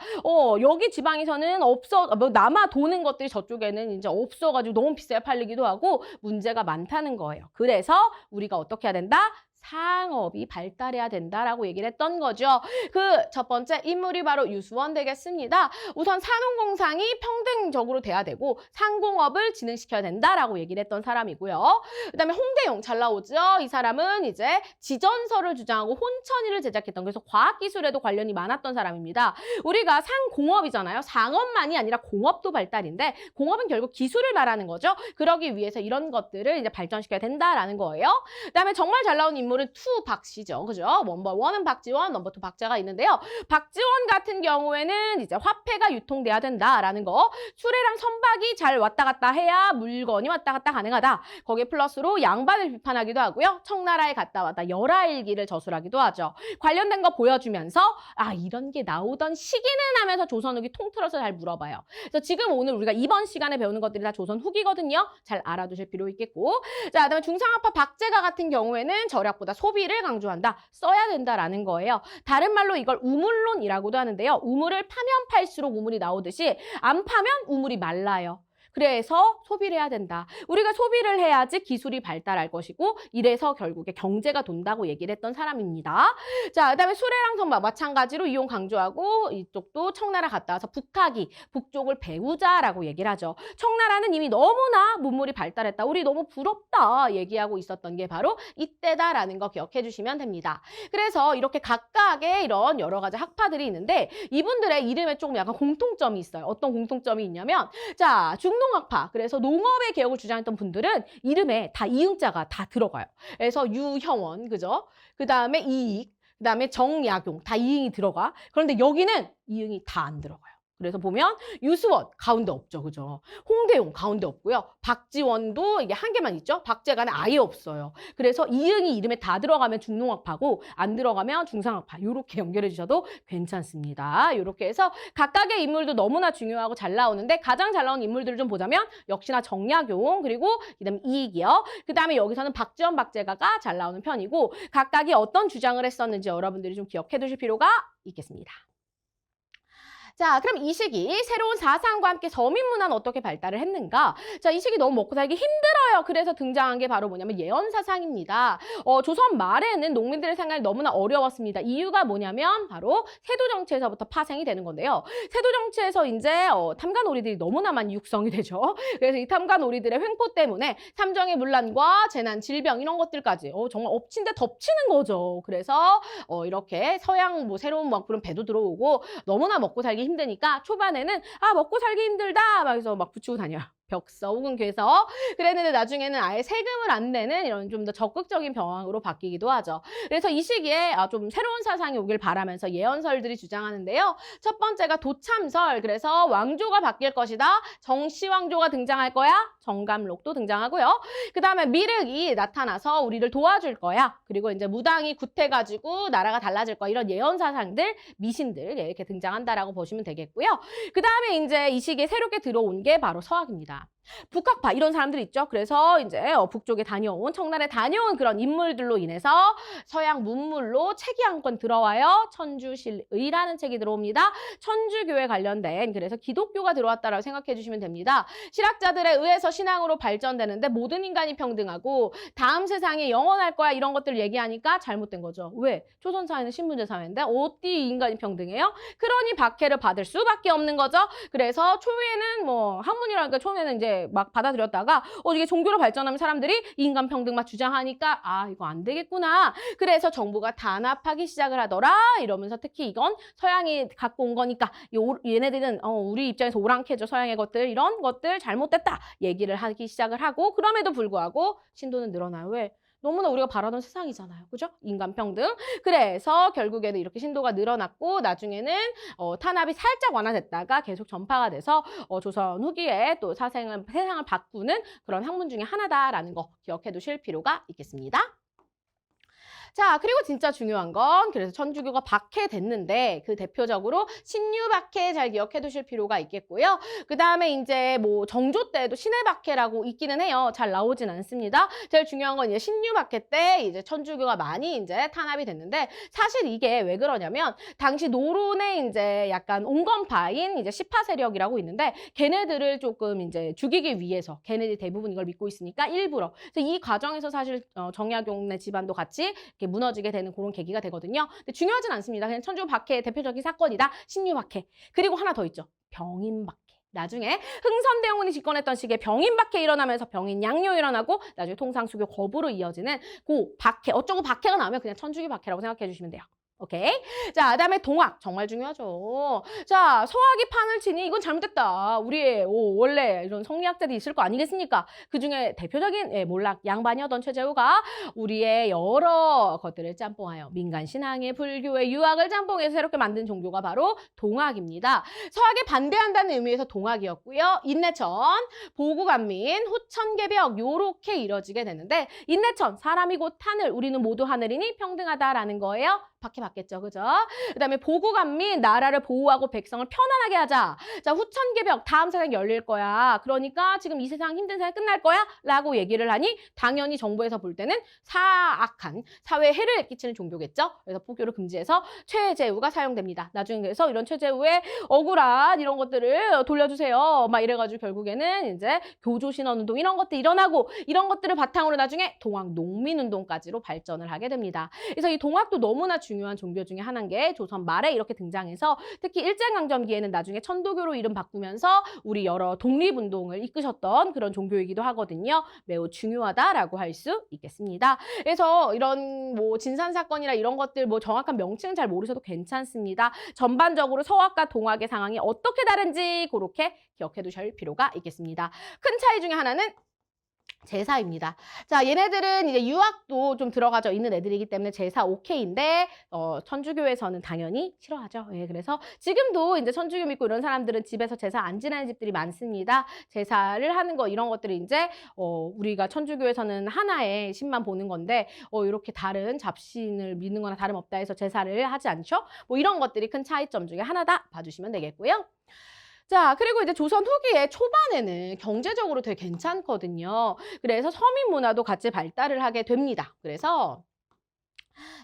여기 지방에서는 없어, 뭐 남아 도는 것들이 저쪽에는 이제 없어가지고 너무 비싸게 팔리기도 하고 문제가 많다는 거예요. 그래서 우리가 어떻게 해야 된다? 상업이 발달해야 된다라고 얘기를 했던 거죠. 그 첫 번째 인물이 바로 유수원 되겠습니다. 우선 산업공상이 평등적으로 돼야 되고 상공업을 진흥시켜야 된다라고 얘기를 했던 사람이고요. 그다음에 홍대용 잘 나오죠. 이 사람은 이제 지전설을 주장하고 혼천이를 제작했던, 그래서 과학기술에도 관련이 많았던 사람입니다. 우리가 상공업이잖아요. 상업만이 아니라 공업도 발달인데 공업은 결국 기술을 말하는 거죠. 그러기 위해서 이런 것들을 이제 발전시켜야 된다라는 거예요. 그다음에 정말 잘 나온 인물은 투 박씨죠. 그죠? 넘버 원은 박지원, 넘버 투 박자가 있는데요. 박지원 같은 경우에는 이제 화폐가 유통돼야 된다라는 거. 수레랑 선박이 잘 왔다 갔다 해야 물건이 왔다 갔다 가능하다. 거기에 플러스로 양반을 비판하기도 하고요. 청나라에 갔다 왔다 열하일기를 저술하기도 하죠. 관련된 거 보여주면서 이런 게 나오던 시기는 하면서 조선 후기 통틀어서 잘 물어봐요. 그래서 지금 오늘 우리가 이번 시간에 배우는 것들이 다 조선 후기거든요. 잘 알아두실 필요 있겠고. 자, 그다음에 중상화파 박제가 같은 경우에는 절약보다 소비를 강조한다. 써야 된다라는 거예요. 다른 말로 이걸 우물론이라고도 하는데요. 우물을 파면 팔수록 우물이 나오듯이 안 파면 우물이 말라요. 그래서 소비를 해야 된다. 우리가 소비를 해야지 기술이 발달할 것이고 이래서 결국에 경제가 돈다고 얘기를 했던 사람입니다. 자, 그다음에 수레랑 선박 마찬가지로 이용 강조하고 이쪽도 청나라 갔다 와서 북하기, 북쪽을 배우자라고 얘기를 하죠. 청나라는 이미 너무나 문물이 발달했다. 우리 너무 부럽다 얘기하고 있었던 게 바로 이때다라는 거 기억해 주시면 됩니다. 그래서 이렇게 각각의 이런 여러 가지 학파들이 있는데 이분들의 이름에 조금 약간 공통점이 있어요. 어떤 공통점이 있냐면 자, 중농학파, 그래서 농업의 개혁을 주장했던 분들은 이름에 다 이응자가 다 들어가요. 그래서 유형원, 그죠? 그 다음에 이익, 그 다음에 정약용, 다 이응이 들어가. 그런데 여기는 이응이 다 안 들어가요. 그래서 보면 유수원 가운데 없죠, 그죠? 홍대용 가운데 없고요. 박지원도 이게 한 개만 있죠. 박제가는 아예 없어요. 그래서 이응이 이름에 다 들어가면 중농학파고 안 들어가면 중상학파. 이렇게 연결해 주셔도 괜찮습니다. 이렇게 해서 각각의 인물도 너무나 중요하고 잘 나오는데 가장 잘 나온 인물들을 좀 보자면 역시나 정약용, 그리고 그다음에 이익이요. 그다음에 여기서는 박지원, 박제가가 잘 나오는 편이고 각각이 어떤 주장을 했었는지 여러분들이 좀 기억해 두실 필요가 있겠습니다. 자, 그럼 이 시기 새로운 사상과 함께 서민문화는 어떻게 발달을 했는가? 자, 이 시기 너무 먹고 살기 힘들어요. 그래서 등장한 게 바로 뭐냐면 예언사상입니다. 조선 말에는 농민들의 생활이 너무나 어려웠습니다. 이유가 뭐냐면 바로 세도정치에서부터 파생이 되는 건데요. 세도정치에서 이제 탐관오리들이 너무나 많이 육성이 되죠. 그래서 이 탐관오리들의 횡포 때문에 삼정의 문란과 재난, 질병 이런 것들까지 정말 엎친 데 덮치는 거죠. 그래서 이렇게 서양 뭐 새로운 막 그런 배도 들어오고 너무나 먹고 살기 힘드니까 초반에는 먹고 살기 힘들다 막 해서 막 붙이고 다녀요. 벽서 혹은 괴서. 그랬는데 나중에는 아예 세금을 안 내는 이런 좀 더 적극적인 병항으로 바뀌기도 하죠. 그래서 이 시기에 좀 새로운 사상이 오길 바라면서 예언설들이 주장하는데요. 첫 번째가 도참설. 그래서 왕조가 바뀔 것이다. 정시왕조가 등장할 거야. 정감록도 등장하고요. 그 다음에 미륵이 나타나서 우리를 도와줄 거야. 그리고 이제 무당이 굿해가지고 나라가 달라질 거야. 이런 예언 사상들, 미신들 이렇게 등장한다라고 보시면 되겠고요. 그 다음에 이제 이 시기에 새롭게 들어온 게 바로 서학입니다. 북학파 이런 사람들 있죠. 그래서 이제 북쪽에 다녀온, 청나라에 다녀온 그런 인물들로 인해서 서양 문물로 책이 한 권 들어와요. 천주실의라는 책이 들어옵니다. 천주교에 관련된, 그래서 기독교가 들어왔다라고 생각해 주시면 됩니다. 실학자들에 의해서 신앙으로 발전되는데 모든 인간이 평등하고 다음 세상에 영원할 거야 이런 것들을 얘기하니까 잘못된 거죠. 왜? 조선사회는 신분제 사회인데 어디 인간이 평등해요? 그러니 박해를 받을 수밖에 없는 거죠. 그래서 초에는 뭐 학문이라니까 초에는 이제 막 받아들였다가 이게 종교로 발전하면 사람들이 인간 평등만 주장하니까 이거 안 되겠구나. 그래서 정부가 단합하기 시작을 하더라. 이러면서 특히 이건 서양이 갖고 온 거니까 얘네들은 우리 입장에서 오랑캐죠. 서양의 것들 이런 것들 잘못됐다. 얘기를 하기 시작을 하고 그럼에도 불구하고 신도는 늘어나요. 왜? 너무나 우리가 바라던 세상이잖아요. 그죠? 인간평등. 그래서 결국에는 이렇게 신도가 늘어났고 나중에는 탄압이 살짝 완화됐다가 계속 전파가 돼서 조선 후기에 또 세상을 바꾸는 그런 학문 중에 하나다라는 거 기억해 두실 필요가 있겠습니다. 자, 그리고 진짜 중요한 건 그래서 천주교가 박해됐는데 그 대표적으로 신유박해 잘 기억해 두실 필요가 있겠고요. 그다음에 이제 뭐 정조 때도 신의 박해라고 있기는 해요. 잘 나오진 않습니다. 제일 중요한 건 이제 신유박해 때 이제 천주교가 많이 이제 탄압이 됐는데 사실 이게 왜 그러냐면 당시 노론의 이제 약간 온건파인 이제 시파 세력이라고 있는데 걔네들을 조금 이제 죽이기 위해서 걔네들이 대부분 이걸 믿고 있으니까 일부러 그래서 이 과정에서 사실 정약용네 집안도 같이 이렇게 무너지게 되는 그런 계기가 되거든요. 근데 중요하진 않습니다. 그냥 천주 박해의 대표적인 사건이다. 신유 박해. 그리고 하나 더 있죠. 병인 박해. 나중에 흥선대원군이 집권했던 시기에 병인 박해 일어나면서 병인 양요 일어나고 나중에 통상수교 거부로 이어지는 그 박해. 어쩌고 박해가 나오면 그냥 천주교 박해라고 생각해 주시면 돼요. 오케이. 자, 그다음에 동학 정말 중요하죠. 자, 서학이 판을 치니 이건 잘못됐다. 우리 원래 이런 성리학자들이 있을 거 아니겠습니까? 그중에 대표적인 몰락 양반이었던 최재우가 우리의 여러 것들을 짬뽕하여 민간 신앙의 불교의 유학을 짬뽕해서 새롭게 만든 종교가 바로 동학입니다. 서학에 반대한다는 의미에서 동학이었고요. 인내천, 보구간민, 후천개벽 요렇게 이뤄지게 되는데 인내천 사람이 곧 하늘 우리는 모두 하늘이니 평등하다라는 거예요. 박해받겠죠. 그죠? 그다음에 보구간민 나라를 보호하고 백성을 편안하게 하자. 자, 후천개벽 다음 세상 열릴 거야. 그러니까 지금 이 세상 힘든 세상 끝날 거야? 라고 얘기를 하니 당연히 정부에서 볼 때는 사악한 사회에 해를 끼치는 종교겠죠. 그래서 포교를 금지해서 최재우가 사용됩니다. 나중에 그래서 이런 최재우의 억울한 이런 것들을 돌려주세요. 막 이래가지고 결국에는 이제 교조신원운동 이런 것들 일어나고 이런 것들을 바탕으로 나중에 동학 농민운동까지로 발전을 하게 됩니다. 그래서 이 동학도 너무나 중요한 종교 중에 하나인 게 조선 말에 이렇게 등장해서 특히 일제강점기에는 나중에 천도교로 이름 바꾸면서 우리 여러 독립운동을 이끄셨던 그런 종교이기도 하거든요. 매우 중요하다라고 할 수 있겠습니다. 그래서 이런 뭐 진산사건이나 이런 것들 뭐 정확한 명칭은 잘 모르셔도 괜찮습니다. 전반적으로 서학과 동학의 상황이 어떻게 다른지 그렇게 기억해 두실 필요가 있겠습니다. 큰 차이 중에 하나는 제사입니다. 자, 얘네들은 이제 유학도 좀 들어가져 있는 애들이기 때문에 제사 오케이인데 천주교에서는 당연히 싫어하죠. 예, 그래서 지금도 이제 천주교 믿고 이런 사람들은 집에서 제사 안 지내는 집들이 많습니다. 제사를 하는 거 이런 것들이 이제 우리가 천주교에서는 하나의 신만 보는 건데 이렇게 다른 잡신을 믿는 거나 다름없다 해서 제사를 하지 않죠. 뭐 이런 것들이 큰 차이점 중에 하나다 봐주시면 되겠고요. 자, 그리고 이제 조선 후기에 초반에는 경제적으로 되게 괜찮거든요. 그래서 서민 문화도 같이 발달을 하게 됩니다. 그래서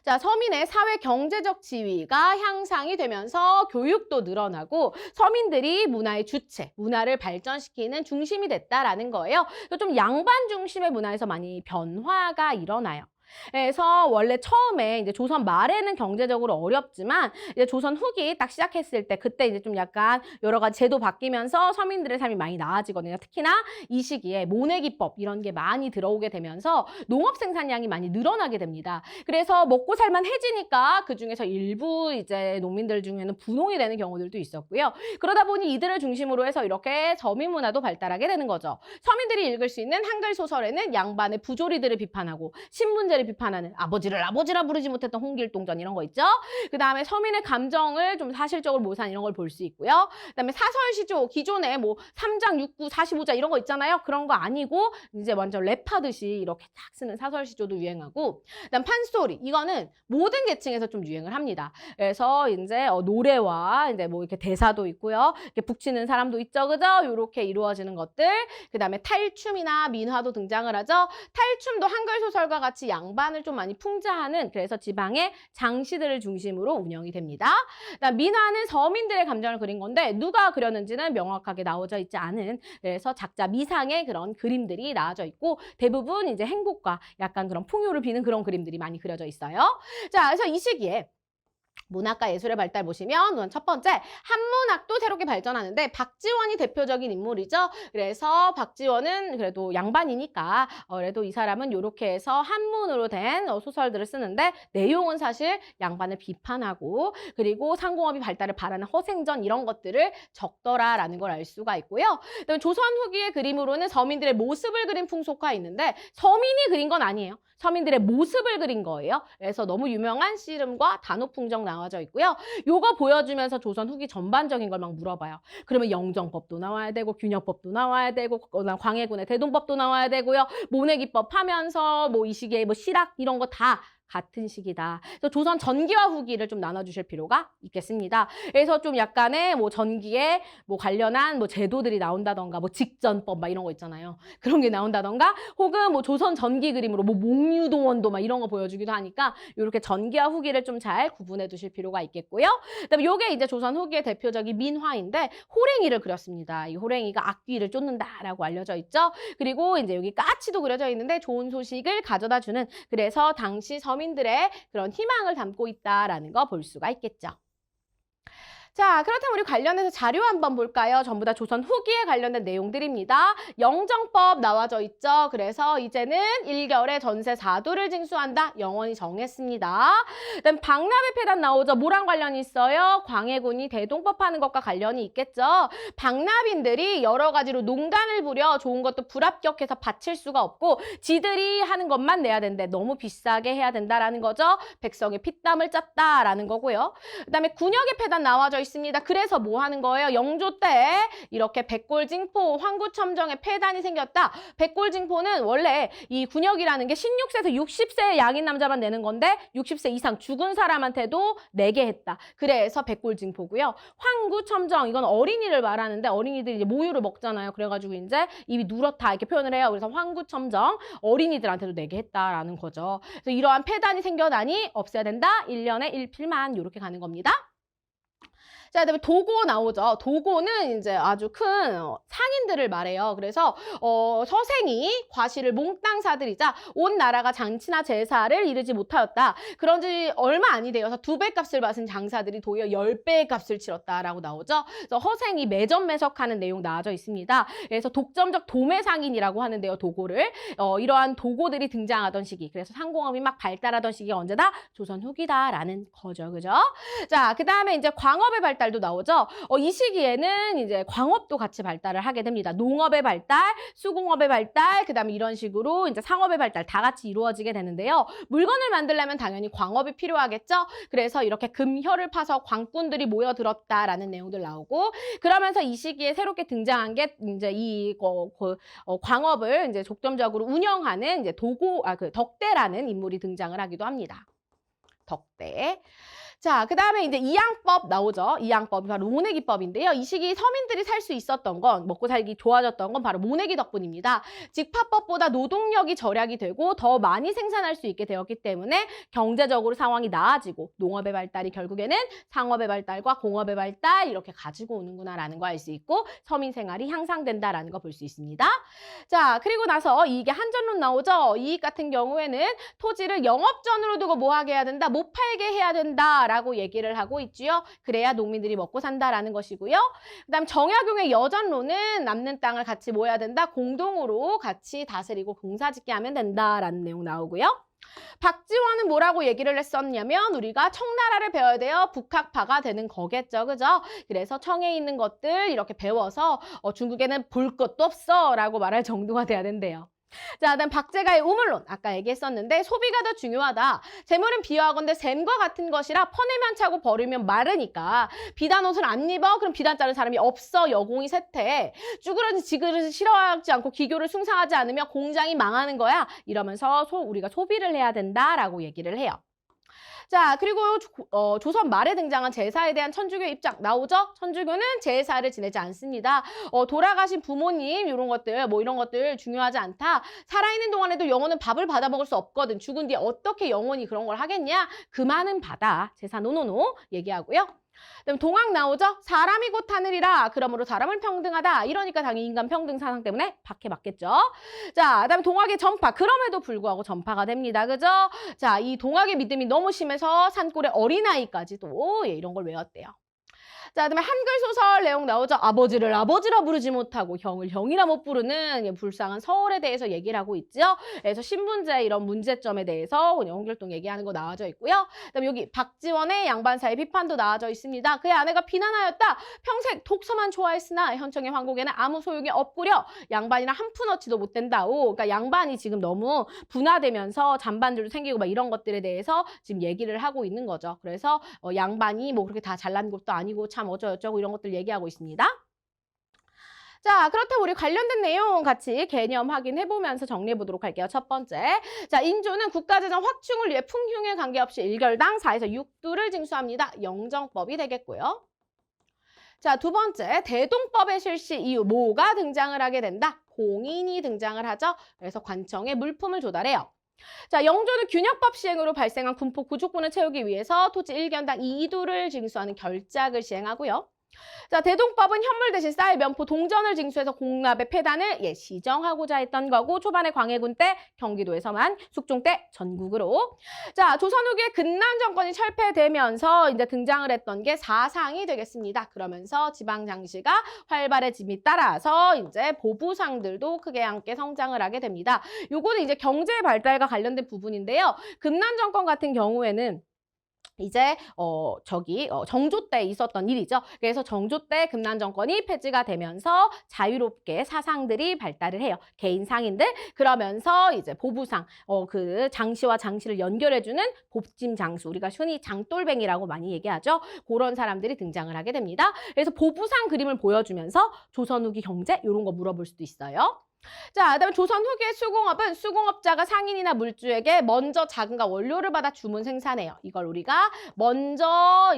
자, 서민의 사회 경제적 지위가 향상이 되면서 교육도 늘어나고 서민들이 문화의 주체, 문화를 발전시키는 중심이 됐다라는 거예요. 좀 양반 중심의 문화에서 많이 변화가 일어나요. 그래서 원래 처음에 이제 조선 말에는 경제적으로 어렵지만 이제 조선 후기 딱 시작했을 때 그때 이제 좀 약간 여러 가지 제도 바뀌면서 서민들의 삶이 많이 나아지거든요. 특히나 이 시기에 모내기법 이런 게 많이 들어오게 되면서 농업 생산량이 많이 늘어나게 됩니다. 그래서 먹고 살만해지니까 그중에서 일부 이제 농민들 중에는 분홍이 되는 경우들도 있었고요. 그러다 보니 이들을 중심으로 해서 이렇게 서민 문화도 발달하게 되는 거죠. 서민들이 읽을 수 있는 한글 소설에는 양반의 부조리들을 비판하고 신문제를 비판하는 아버지를 아버지라 부르지 못했던 홍길동전 이런 거 있죠. 그 다음에 서민의 감정을 좀 사실적으로 묘사한 이런 걸 볼 수 있고요. 그 다음에 사설시조 기존에 뭐 3장 6구 45자 이런 거 있잖아요. 그런 거 아니고 이제 완전 랩하듯이 이렇게 딱 쓰는 사설시조도 유행하고 그다음 판소리 이거는 모든 계층에서 좀 유행을 합니다. 그래서 이제 노래와 이제 뭐 이렇게 대사도 있고요. 이렇게 북치는 사람도 있죠. 그죠? 이렇게 이루어지는 것들. 그 다음에 탈춤이나 민화도 등장을 하죠. 탈춤도 한글 소설과 같이 양반을 좀 많이 풍자하는 그래서 지방의 장시들을 중심으로 운영이 됩니다. 그다음 민화는 서민들의 감정을 그린 건데 누가 그렸는지는 명확하게 나오져 있지 않은 그래서 작자 미상의 그런 그림들이 나와져 있고 대부분 이제 행복과 약간 그런 풍요를 비는 그런 그림들이 많이 그려져 있어요. 자, 그래서 이 시기에 문학과 예술의 발달 보시면 우선 첫 번째 한문학도 새롭게 발전하는데 박지원이 대표적인 인물이죠. 그래서 박지원은 그래도 양반이니까 그래도 이 사람은 이렇게 해서 한문으로 된 소설들을 쓰는데 내용은 사실 양반을 비판하고 그리고 상공업이 발달을 바라는 허생전 이런 것들을 적더라라는 걸 알 수가 있고요. 그다음에 조선 후기의 그림으로는 서민들의 모습을 그린 풍속화 있는데 서민이 그린 건 아니에요. 서민들의 모습을 그린 거예요. 그래서 너무 유명한 씨름과 단오풍정 나와져 있고요. 요거 보여주면서 조선 후기 전반적인 걸 막 물어봐요. 그러면 영정법도 나와야 되고 균형법도 나와야 되고 광해군의 대동법도 나와야 되고요. 모내기법 하면서 뭐 이 시기에 뭐 실학 이런 거 다 같은 시기다. 그래서 조선 전기와 후기를 좀 나눠주실 필요가 있겠습니다. 그래서 좀 약간의 뭐 전기에 뭐 관련한 뭐 제도들이 나온다던가 뭐 직전법 막 이런 거 있잖아요. 그런 게 나온다던가 혹은 뭐 조선 전기 그림으로 뭐 목유도원도 막 이런 거 보여주기도 하니까 이렇게 전기와 후기를 좀 잘 구분해 두실 필요가 있겠고요. 그다음에 요게 이제 조선 후기의 대표적인 민화인데 호랭이를 그렸습니다. 이 호랭이가 악귀를 쫓는다라고 알려져 있죠. 그리고 이제 여기 까치도 그려져 있는데 좋은 소식을 가져다 주는 그래서 당시 서민들의 그런 희망을 담고 있다라는 거 볼 수가 있겠죠. 자, 그렇다면 우리 관련해서 자료 한번 볼까요? 전부 다 조선 후기에 관련된 내용들입니다. 영정법 나와져 있죠. 그래서 이제는 일결에 전세 4도를 징수한다. 영원히 정했습니다. 그다음 박납의 폐단 나오죠. 뭐랑 관련이 있어요? 광해군이 대동법하는 것과 관련이 있겠죠. 박납인들이 여러 가지로 농간을 부려 좋은 것도 불합격해서 바칠 수가 없고 지들이 하는 것만 내야 된대. 너무 비싸게 해야 된다라는 거죠. 백성의 피땀을 짰다라는 거고요. 그다음에 군역의 폐단 나와져 있습니다. 그래서 뭐 하는 거예요? 영조 때 이렇게 백골징포, 황구첨정의 폐단이 생겼다. 백골징포는 원래 이 군역이라는 게 16세에서 60세 양인 남자만 내는 건데 60세 이상 죽은 사람한테도 내게 했다. 그래서 백골징포고요. 황구첨정 이건 어린이를 말하는데 어린이들이 이제 모유를 먹잖아요. 그래가지고 이제 입이 누렇다 이렇게 표현을 해요. 그래서 황구첨정 어린이들한테도 내게 했다라는 거죠. 그래서 이러한 폐단이 생겨나니 없애야 된다. 1년에 1필만 이렇게 가는 겁니다. 자, 그다음에 도고 나오죠. 도고는 이제 아주 큰 상인들을 말해요. 그래서 서생이 과실을 몽땅 사들이자 온 나라가 잔치나 제사를 이루지 못하였다. 그런지 얼마 아니 되어서 2배 값을 받은 장사들이 도리어 10배의 값을 치렀다라고 나오죠. 그래서 허생이 매점매석하는 내용 나와져 있습니다. 그래서 독점적 도매상인이라고 하는데요. 도고를. 이러한 도고들이 등장하던 시기. 그래서 상공업이 막 발달하던 시기가 언제다? 조선 후기다라는 거죠. 그죠? 자, 그다음에 이제 광업의 발달도 나오죠. 이 시기에는 이제 광업도 같이 발달을 하게 됩니다. 농업의 발달, 수공업의 발달, 그다음에 이런 식으로 이제 상업의 발달 다 같이 이루어지게 되는데요. 물건을 만들려면 당연히 광업이 필요하겠죠. 그래서 이렇게 금혈을 파서 광꾼들이 모여들었다라는 내용들 나오고 그러면서 이 시기에 새롭게 등장한 게 이제 광업을 이제 독점적으로 운영하는 이제 덕대라는 인물이 등장을 하기도 합니다. 덕대. 자, 그다음에 이제 이양법 나오죠. 이양법이 바로 모내기법인데요. 이 시기 서민들이 살 수 있었던 건, 먹고 살기 좋아졌던 건 바로 모내기 덕분입니다. 직파법보다 노동력이 절약이 되고 더 많이 생산할 수 있게 되었기 때문에 경제적으로 상황이 나아지고 농업의 발달이 결국에는 상업의 발달과 공업의 발달 이렇게 가지고 오는구나라는 거 알 수 있고 서민 생활이 향상된다라는 거 볼 수 있습니다. 자, 그리고 나서 이게 한전론 나오죠. 이익 같은 경우에는 토지를 영업전으로 두고 뭐 하게 해야 된다? 못 팔게 해야 된다. 라고 얘기를 하고 있지요. 그래야 농민들이 먹고 산다라는 것이고요. 그다음 정약용의 여전론은 남는 땅을 같이 뭐 해야 된다? 공동으로 같이 다스리고 공사짓게 하면 된다라는 내용 나오고요. 박지원은 뭐라고 얘기를 했었냐면 우리가 청나라를 배워야 돼요. 북학파가 되는 거겠죠. 그죠? 그래서 청에 있는 것들 이렇게 배워서 중국에는 볼 것도 없어 라고 말할 정도가 돼야 된대요. 자, 그다음 박제가의 우물론 아까 얘기했었는데 소비가 더 중요하다. 재물은 비유하건대 샘과 같은 것이라 퍼내면 차고 버리면 마르니까 비단 옷을 안 입어? 그럼 비단 자를 사람이 없어. 여공이 쇠퇴. 쭈그러진 지그릇을 싫어하지 않고 기교를 숭상하지 않으면 공장이 망하는 거야. 이러면서 우리가 소비를 해야 된다라고 얘기를 해요. 자, 그리고 조선 말에 등장한 제사에 대한 천주교의 입장 나오죠? 천주교는 제사를 지내지 않습니다. 돌아가신 부모님 이런 것들 뭐 이런 것들 중요하지 않다. 살아있는 동안에도 영혼은 밥을 받아 먹을 수 없거든. 죽은 뒤에 어떻게 영혼이 그런 걸 하겠냐? 그만은 받아. 제사 노노노 얘기하고요. 그다음에 동학 나오죠? 사람이 곧 하늘이라 그러므로 사람은 평등하다. 이러니까 당연히 인간 평등 사상 때문에 박해 맞겠죠. 자, 그다음에 동학의 전파. 그럼에도 불구하고 전파가 됩니다. 그죠? 자, 이 동학의 믿음이 너무 심해서 산골의 어린아이까지도 이런 걸 외웠대요. 자, 그다음에 한글 소설 내용 나오죠. 아버지를 아버지라 부르지 못하고 형을 형이라 못 부르는 불쌍한 서울에 대해서 얘기를 하고 있죠. 그래서 신분제 이런 문제점에 대해서 홍길동 얘기하는 거 나와져 있고요. 그다음에 여기 박지원의 양반사의 비판도 나와져 있습니다. 그의 아내가 비난하였다. 평생 독서만 좋아했으나 현청의 황곡에는 아무 소용이 없구려. 양반이나 한 푼 어치도 못 된다오. 그러니까 양반이 지금 너무 분화되면서 잔반들도 생기고 막 이런 것들에 대해서 지금 얘기를 하고 있는 거죠. 그래서 양반이 뭐 그렇게 다 잘난 것도 아니고 참 어쩌고저쩌고 이런 것들 얘기하고 있습니다. 자, 그렇다면 우리 관련된 내용 같이 개념 확인해보면서 정리해보도록 할게요. 첫 번째. 자, 인조는 국가재정 확충을 위해 풍흉에 관계없이 1결당 4에서 6두를 징수합니다. 영정법이 되겠고요. 자, 두 번째. 대동법의 실시 이후 뭐가 등장을 하게 된다? 공인이 등장을 하죠. 그래서 관청에 물품을 조달해요. 자, 영조는 균형법 시행으로 발생한 군포 구족분을 채우기 위해서 토지 1견당 2두를 징수하는 결작을 시행하고요. 자, 대동법은 현물 대신 쌀, 면포, 동전을 징수해서 공납의 폐단을 시정하고자 했던 거고 초반에 광해군 때 경기도에서만, 숙종 때 전국으로. 자, 조선 후기에 근난 정권이 철폐되면서 이제 등장을 했던 게 사상이 되겠습니다. 그러면서 지방 장시가 활발해짐에 따라서 이제 보부상들도 크게 함께 성장을 하게 됩니다. 요거는 이제 경제 발달과 관련된 부분인데요. 근난 정권 같은 경우에는 이제 정조 때 있었던 일이죠. 그래서 정조 때 금난 정권이 폐지가 되면서 자유롭게 사상들이 발달을 해요. 개인 상인들 그러면서 이제 보부상 그 장시와 장시를 연결해주는 보찜 장수 우리가 흔히 장돌뱅이라고 많이 얘기하죠. 그런 사람들이 등장을 하게 됩니다. 그래서 보부상 그림을 보여주면서 조선 후기 경제 이런 거 물어볼 수도 있어요. 자, 그다음에 조선 후기의 수공업은 수공업자가 상인이나 물주에게 먼저 자금과 원료를 받아 주문 생산해요. 이걸 우리가 먼저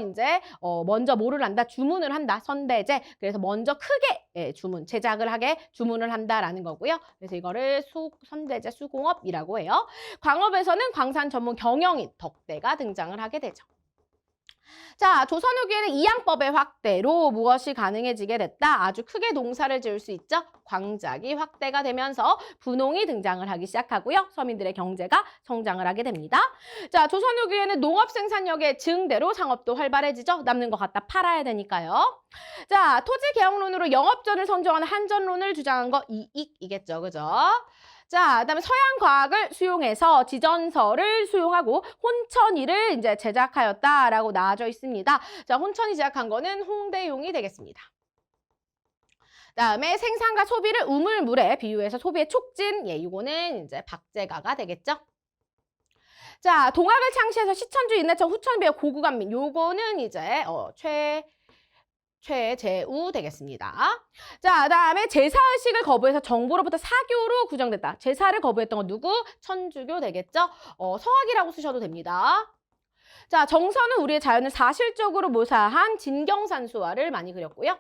먼저 뭐를 한다? 주문을 한다. 선대제. 그래서 먼저 크게 주문, 제작을 하게 주문을 한다라는 거고요. 그래서 이거를 선대제 수공업이라고 해요. 광업에서는 광산 전문 경영인 덕대가 등장을 하게 되죠. 자, 조선 후기에는 이양법의 확대로 무엇이 가능해지게 됐다? 아주 크게 농사를 지을 수 있죠. 광작이 확대가 되면서 분홍이 등장을 하기 시작하고요. 서민들의 경제가 성장을 하게 됩니다. 자, 조선 후기에는 농업 생산력의 증대로 상업도 활발해지죠. 남는 거 갖다 팔아야 되니까요. 자, 토지 개혁론으로 영업전을 선정하는 한전론을 주장한 거 이익이겠죠. 그죠? 자, 그다음에 서양 과학을 수용해서 지전서를 수용하고 혼천이를 이제 제작하였다라고 나와져 있습니다. 자, 혼천이 제작한 거는 홍대용이 되겠습니다. 그다음에 생산과 소비를 우물물에 비유해서 소비의 촉진, 이거는 이제 박제가가 되겠죠. 자, 동학을 창시해서 시천주, 인내천, 후천배역, 고구간민, 요거는 이제 최재우 되겠습니다. 자, 그다음에 제사의식을 거부해서 정부로부터 사교로 구정됐다. 제사를 거부했던 건 누구? 천주교 되겠죠? 서학이라고 쓰셔도 됩니다. 자, 정서는 우리의 자연을 사실적으로 묘사한 진경산수화를 많이 그렸고요.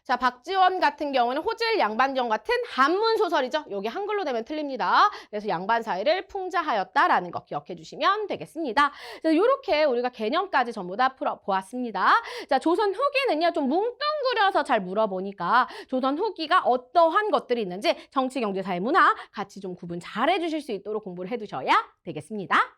자, 박지원 같은 경우는 호질 양반경 같은 한문 소설이죠. 여기 한글로 되면 틀립니다. 그래서 양반 사이를 풍자하였다라는 거 기억해 주시면 되겠습니다. 이렇게 우리가 개념까지 전부 다 풀어보았습니다. 자, 조선 후기는요, 좀 뭉뚱그려서 잘 물어보니까 조선 후기가 어떠한 것들이 있는지 정치, 경제, 사회, 문화 같이 좀 구분 잘 해주실 수 있도록 공부를 해두셔야 되겠습니다.